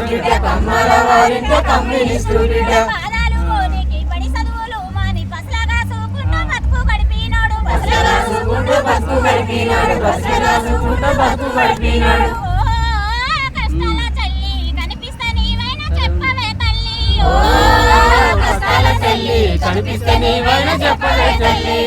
బిడ్డ కమ్మల వారింట కమ్యూనిస్టు బిడ్డ బతుకు గడిపినాడు కష్టాల చెల్లి కనిపిస్తే నీవైనా చెప్పవే తల్లి కష్టాల చెల్లి కనిపిస్తే నీవైనా చెప్పవే తల్లి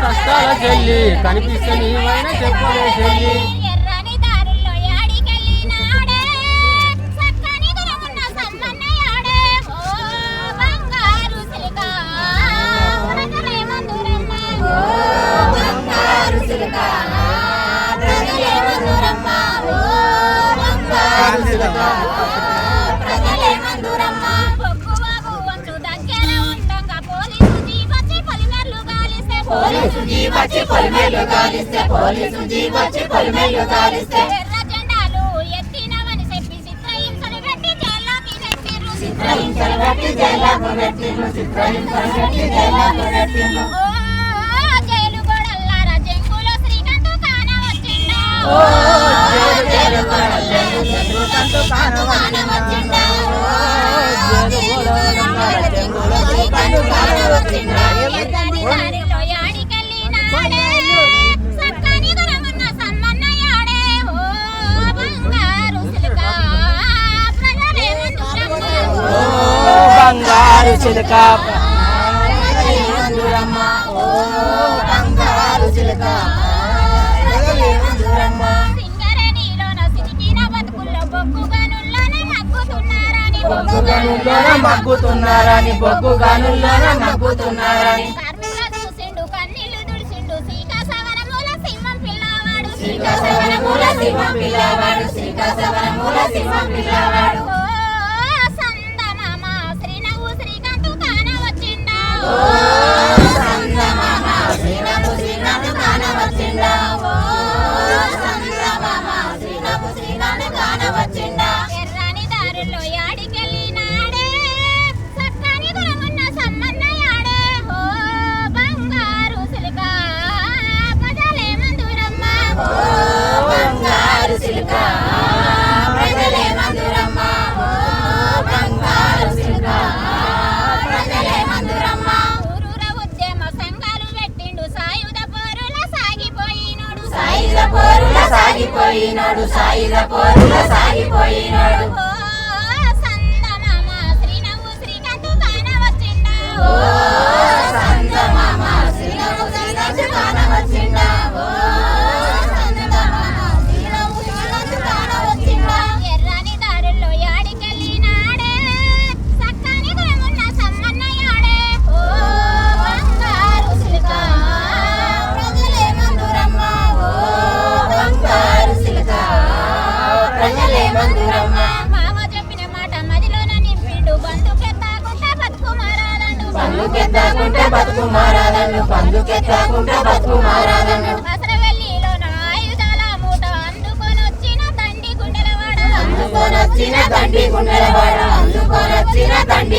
కష్టాల చెల్లి కనిపిస్తే నీవైనా చెప్పవే చెల్లి ఎర్రని దారుల్లో యాడికెళ్ళినాడే చక్కని గురమున్న సమ్మన్నయాడే ఓ బంగారు సిలిక ప్రజలే మందురమ్మ ఓ బంగారు సిలిక ప్రజలే మందురమ్మ ఓ బంగారు సిలిక ప్రజలే మందురమ్మ పొక్కువాగు వంచు దగ్గర ఉండంగా పోలీసు జీవచ్చి పొలిమేర్లు గాలిస్తే పోలీసు జీవచ్చి పొలిమేర్లు గాలిస్తే ఎర్ర జెండాలు ఎత్తినవని చెప్పి చిత్రహింసలు పెట్టి జైల్లోకి నెట్టిర్రు ఓ జైలు గోడల్లారా జంగులో శ్రీకాంత్ కాన వచ్చిండా జైలు గోడల్లారా శ్రీకాంత్ కాన వచ్చిండా జంగులో శ్రీకాంత్ కాన వచ్చిండా ఎర్రని దారిలో యాడికెళ్ళినాడే చక్కని గురమున్న సమ్మన్నయాడే ఓ బంగారు సిలిక ప్రజలే మందురమ్మ ఓ బంగారు చిలక ప్రజలే మందురమ్మ ఓ బంగారు సిలిక ప్రజలే మందురమ్మ సింగరేణిలోన సిటికిన బతుకుల్లో బొగ్గు గనుల్లోన మగ్గుతున్నారని కార్మికుల చూసిండు కన్నీళ్లు దుడిసిండు శ్రీకాశవనమూల సింహం పిల్లవాడు ఓ సందమామ శ్రీనవ్వు శ్రీకాంత్ కాన వచ్చిండా ఓ సందమామ శ్రీనవ్వు శ్రీకాంత్ కాన వచ్చిండా ఓ సందమామ శ్రీనవ్వు శ్రీకాంత్ కాన వచ్చిండా ఎర్రని దారుల్లో యాడికెళ్ళినాడే చక్కని గురమున్న సమ్మన్నయాడే ఓ బంగారు సిలిక ప్రజలే మందురమ్మ ఓ బంగారు సిలిక ప్రజలే మందురమ్మ ఓ బంగారు సిలిక ప్రజలే మందురమ్మ ఊరూర ఉద్యమ సంఘాలు పెట్టిండు సాయుధ పోరుల సాగిపోయినాడు ఓ సందమామ శ్రీనవ్వు శ్రీకాంత్ కాన వచ్చిండా ఓ సందమామ శ్రీనవ్వు శ్రీకాంత్ కాన వచ్చిండా ఓ సందమామ శ్రీనవ్వు శ్రీకాంత్ కాన వచ్చిండా ఎర్రని దారుల్లో యాడికెళ్ళినాడే చక్కని గురమున్న సమ్మన్నయాడే ఓ బంగారు సిలిక ప్రజలే మందురమ్మ ఓ బంగారు సిలిక ప్రజలే మందురమ్మ మామ చెప్పిన మాట మదిలోన నింపిండు బందుకెత్తాకుంటే బతుకు మారాదండు అసరవెల్లిలోన ఆయుధాల మూట అందుకొని వచ్చిన దండి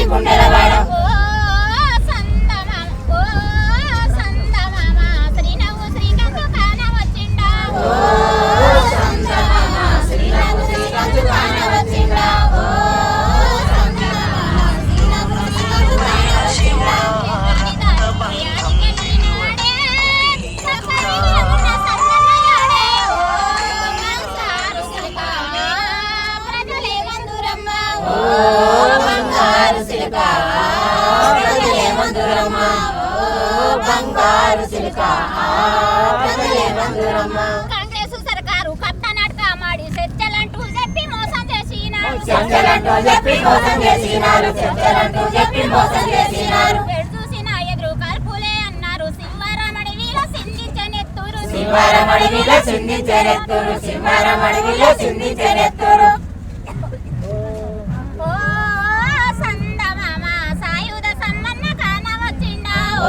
గుండెలవాడ ఓ సందమామ శ్రీనవ్వు శ్రీకాంత్ కాన వచ్చిండా ఓ సందమామ శ్రీనవ్వు శ్రీకాంత్ కాన వచ్చిండా ఓ సందమామ శ్రీనవ్వు శ్రీకాంత్ కాన వచ్చిండా ఎర్రని దారుల్లో యాడికెళ్ళినాడే చక్కని గురమున్న సమ్మన్నయాడే ఓ బంగారు సిలిక ప్రజలే మందురమ్మ ఓ బంగారు సిలిక ప్రజలే మందురమ్మ ఓ బంగారు సిలిక ప్రజలే మందురమ్మ కాంగ్రెస్ సర్కారు కట్ట నాటక మాడి చర్చలంటూ చెప్పి మోసం చేసినారు ఎడు చూసిన ఎదురు కల్పులే అన్నారు సింహారామడివిలో సిందించెనెత్తురు ఓ సందమామ సాయుధ సమ్మన్న కాన వచ్చిండా ఓ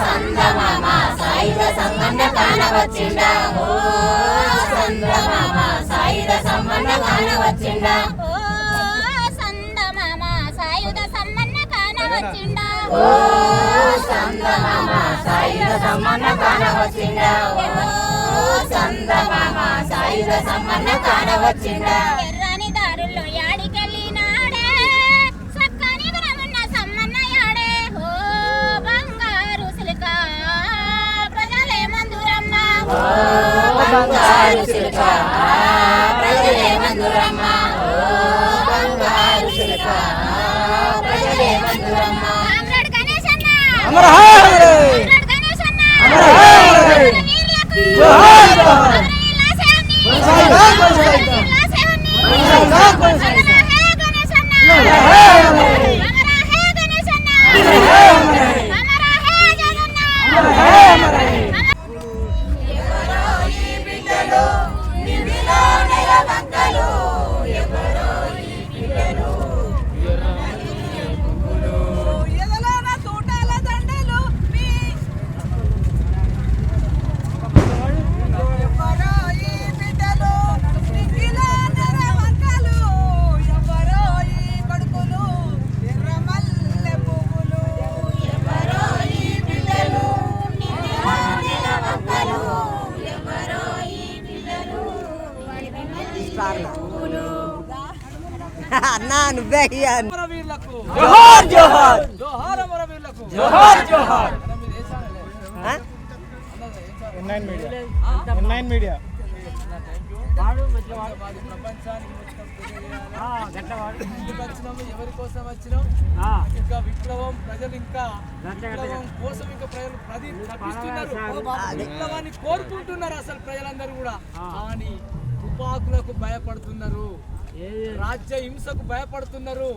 సందమామ సాయుధ సమ్మన్న కాన వచ్చిండా ఓ సందమామ సాయుధ సమ్మన్న కాన వచ్చిండా ఓ సందమామ సాయుధ సమ్మన్న కాన వచ్చిండా ఓ సందమామ సాయుధ సమ్మన్న కాన వచ్చిండా ఓ సందమామ సాయుధ సమ్మన్న కాన వచ్చిండా ఎర్రని బంగారు చిలుక ప్రజలే మందురమ్మ బంగారు చిలుక ప్రజలే మందురమ్మ కామ్రేడ్ గణేష్ అన్న అమర హరే కామ్రేడ్ గణేష్ అన్న అమర హరే వీరులకు జోహార్ జోహార్ అమరవీరుల సేవని కొనసాగిద్దాం అమర హే గణేష్ అన్న అమర హరే అమర హే గణేష్ అన్న అమర హరే అమర హే జగన్న అమర హరే ఎవరో ఈ బిడ్డలు నిధిలో నెలవంకలు ఎవరో ఈ బిడ్డలు ఎదలోన తూటాల దండలు మీ ఎవరో ఈ బిడ్డలు నిగిలో నెరవంకలు ఎవరో ఈ కొడుకులు ఎర్రమల్లె పువ్వులు ఎవరో ఈ బిడ్డలు నిధిలో నెలవంకలు ఎవరో ఈ బిడ్డలు అన్నా నువ్వే ఇయ్యాలి. అమరవీరులకు జోహార్ జోహార్ జోహార్ అమరవీరులకు జోహార్ జోహార్ ఆ? N9 మీడియా ప్రపంచానికి ఎందుకు వచ్చినాము ఎవరి కోసం వచ్చినాం ఇంకా విప్లవం ప్రజలు ఇంకా విప్లవం కోసం ఇంకా ప్రజలు తప్పిస్తున్నారు విప్లవాన్ని కోరుకుంటున్నారు అసలు ప్రజలందరూ కూడా కానీ తుపాకులకు భయపడుతున్నారు రాజ్య హింసకు భయపడుతున్నారు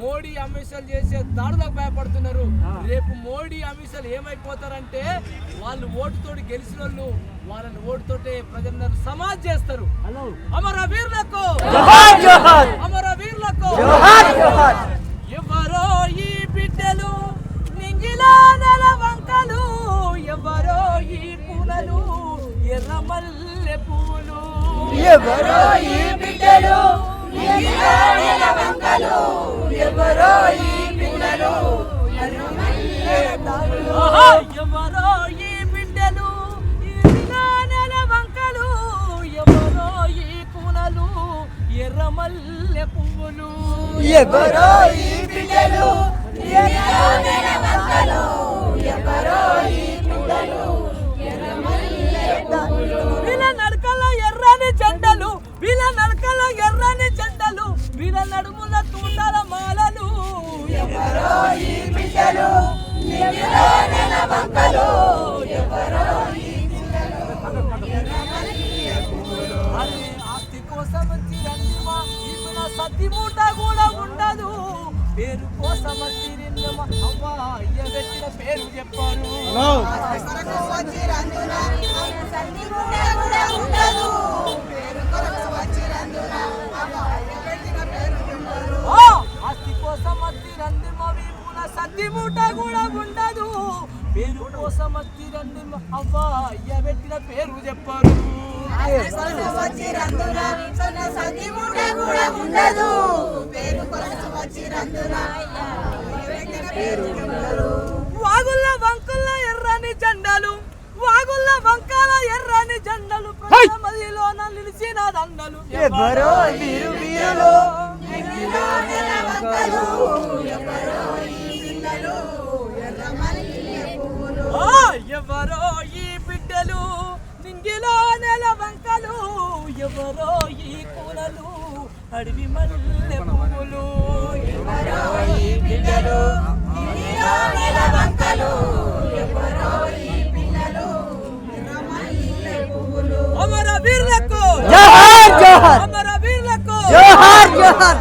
మోడీ అమిషాలు చేసే దాడులకు భయపడుతున్నారు రేపు మోడీ అమిషాలు ఏమైపోతారంటే వాళ్ళు ఓటుతోటి గెలిచిన వాళ్ళు వాళ్ళని ఓటుతోటే ప్రజలందరూ సమాజ్ చేస్తారు అమర వీరులకు జోహార్ జోహార్ అమర వీరులకు జోహార్ జోహార్ ఎవరో ఈ బిడ్డలు నింగిలా నెలవంకలు ఎవరో ఈ పూలలు ఎర్రమల్లె పూలు ఎవరో ఈ బిడ్డలు నిధిలో నెలవంకలు ఎవరో ఈ బిడ్డలు ఆహా! ఎవరో ఈ బిడ్డలు ఇదిగా నెలవంకలు ఎవరో ఈ కూనలు ఎర్రమల్లె పువ్వులు ఎవరో ఈ బిడ్డలు నిధిలో నెలవంకలు ఎవరో ఈ బిడ్డలు వీళ్ళ నడకలో ఎర్రని జెండలు వీళ్ళ నడకలో ఎర్రని జెండలు వీళ్ళ నడుముల తూటాల మాలలు ఎవరో ఈ బిడ్డలు నిధిలో నెలవంకలు ఎవరో ఈ అరే ఆస్తి కోసం వచ్చి రండిమా ఇప్పుడు నా సత్తి మూట కూడా ఉండదు పేరు కోసం వచ్చి రండిమా అవ్వ అయ్య పెట్టిన పేరు చెప్పారు ఆ, ఆస్తి కోసం వచ్చి రండిమా వీపున సత్తి మూట కూడా ఉండదు పేరు కోసం వచ్చి రండిమా అవ్వ అయ్య పెట్టిన పేరు చెప్పారు వాగుల్ల వంకుల్ల ఎర్రని జెండలు వాగుల్ల వంకాల ఎర్రని జెండలు ప్రజల మదిలోన నిలిచిన దండలు ఎవరో వీరు వీరులు ఆ, ఎవరో ఈ బిడ్డలు నింగిలో నెల వంకలు ఎవరో ఈ కూలలు అడవి మల్లె పువ్వులు ఎవరో ఈ బిడ్డలు నిధిలో నెలవంకలు ఎవరో ఈ బిడ్డలు అమర వీరులకు జోహార్ జోహార్ అమర వీరులకు జోహార్ జోహార్